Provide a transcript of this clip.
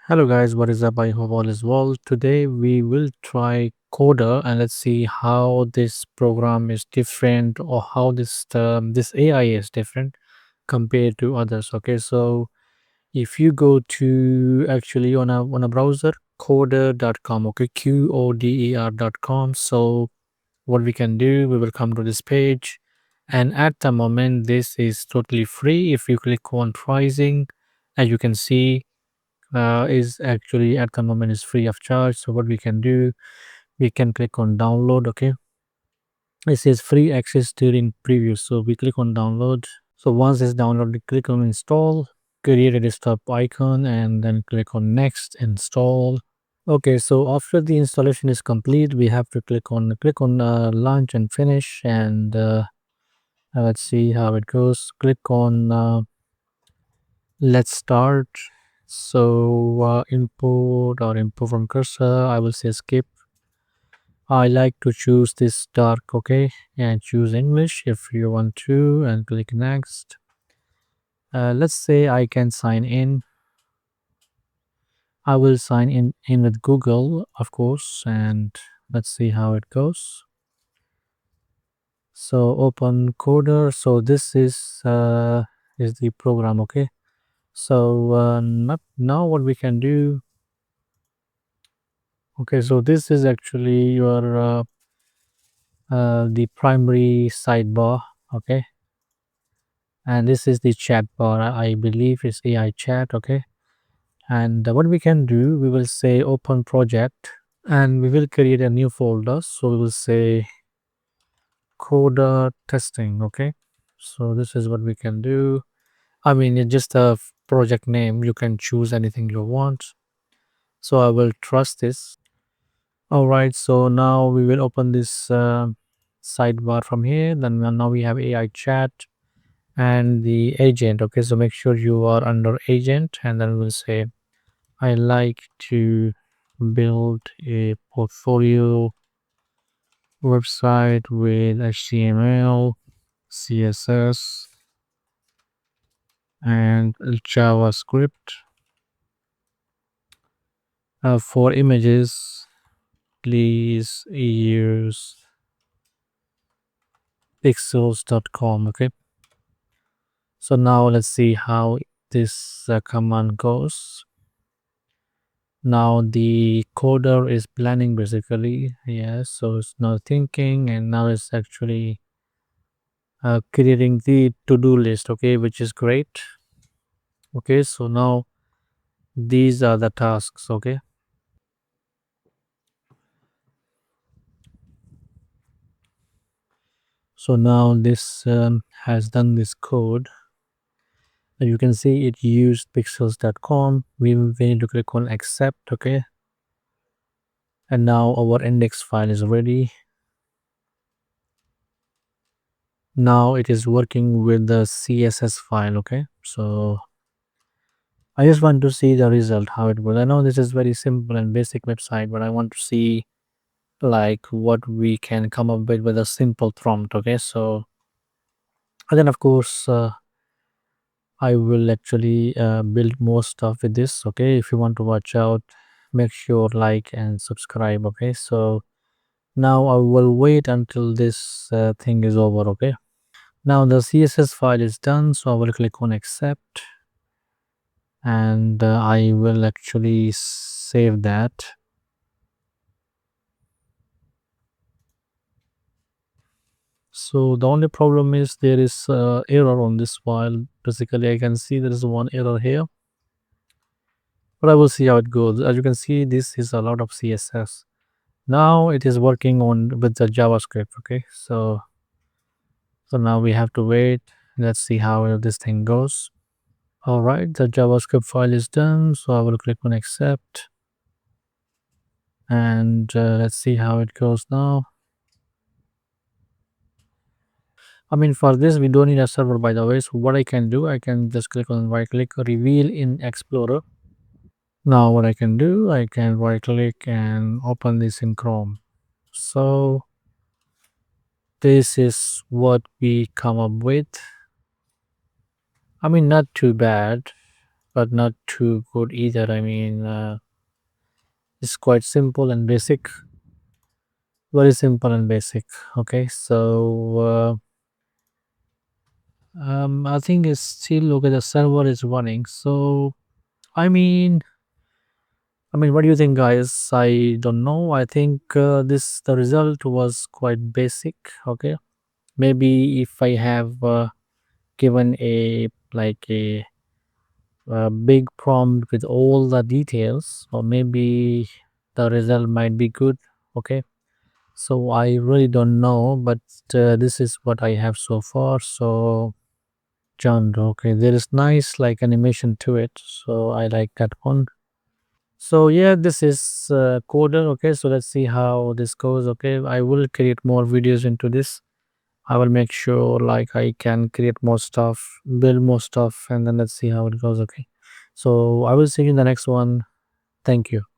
Hello guys, what is up? I hope all is well. Today we will try Coder and let's see how this program is different or how this AI is different compared to others. Okay, so if you go to actually on a browser coder.com, okay, QODER.com. So what we can do, we will come to this page, and at the moment this is totally free. If you click on pricing, as you can see, is actually at the moment is free of charge. So what we can do, we can click on download. Okay, it says free access during preview, so we click on download. So once it's downloaded, click on install, create a desktop icon, and then click on next, install. Okay, so after the installation is complete, we have to click on launch and finish, and let's see how it goes. Click on let's start. So import from cursor, I will say skip. I like to choose this dark. Okay, and choose English if you want to, and click next. Let's say I can sign in. I will sign in with Google, of course, and let's see how it goes. So open Coder. So this is the program. Okay, so not now what we can do. Okay, so this is actually your the primary sidebar. Okay, and this is the chat bar. I believe it's AI chat. Okay, and what we can do, we will say open project, and we will create a new folder. So we will say coder testing. Okay, so this is what we can do. I mean, it's just a project name. You can choose anything you want. So I will trust this. All right, so now we will open this sidebar from here. Then now we have AI chat and the agent. Okay, so make sure you are under agent, and then we'll say I like to build a portfolio website with HTML, CSS, and JavaScript. For images, please use pixels.com. Okay, so now let's see how this command goes. Now the coder is planning basically. Yes, so it's now thinking, and now it's actually creating the to-do list. Okay, which is great. Okay, so now these are the tasks. Okay, so now this has done this code. You can see it used pixels.com. We need to click on accept. Okay, and now our index file is ready. Now it is working with the CSS file. Okay, so I just want to see the result, how it will. I know this is very simple and basic website, but I want to see like what we can come up with a simple prompt. Okay, so and then of course I will actually build more stuff with this. Okay, if you want to watch out, make sure like and subscribe. Okay, so now I will wait until this thing is over. Okay, now the CSS file is done, so I will click on accept, and I will actually save that. So the only problem is there is error on this file. Basically, I can see there is one error here, but I will see how it goes. As you can see, this is a lot of CSS. Now it is working on with the JavaScript. Okay, so now we have to wait. Let's see how this thing goes. All right, the JavaScript file is done. So I will click on accept, and let's see how it goes now. I mean, for this, we don't need a server, by the way. So what I can do, I can just click on right click, reveal in Explorer. Now what I can do, I can right click and open this in Chrome. So this is what we come up with. I mean, not too bad. but not too good either. I mean, it's quite simple and basic, very simple and basic. Okay, so I think it's still okay. The server is running, so I mean, what do you think, guys? I don't know. I think the result was quite basic. Okay, maybe if I have given a like a big prompt with all the details, or maybe the result might be good. Okay, so I really don't know, but this is what I have so far. So John, okay, there is nice like animation to it, so I like that one. So yeah, this is Coder. Okay, so let's see how this goes. Okay, I will create more videos into this. I will make sure like I can create more stuff, build more stuff, and then let's see how it goes. Okay, so I will see you in the next one. Thank you.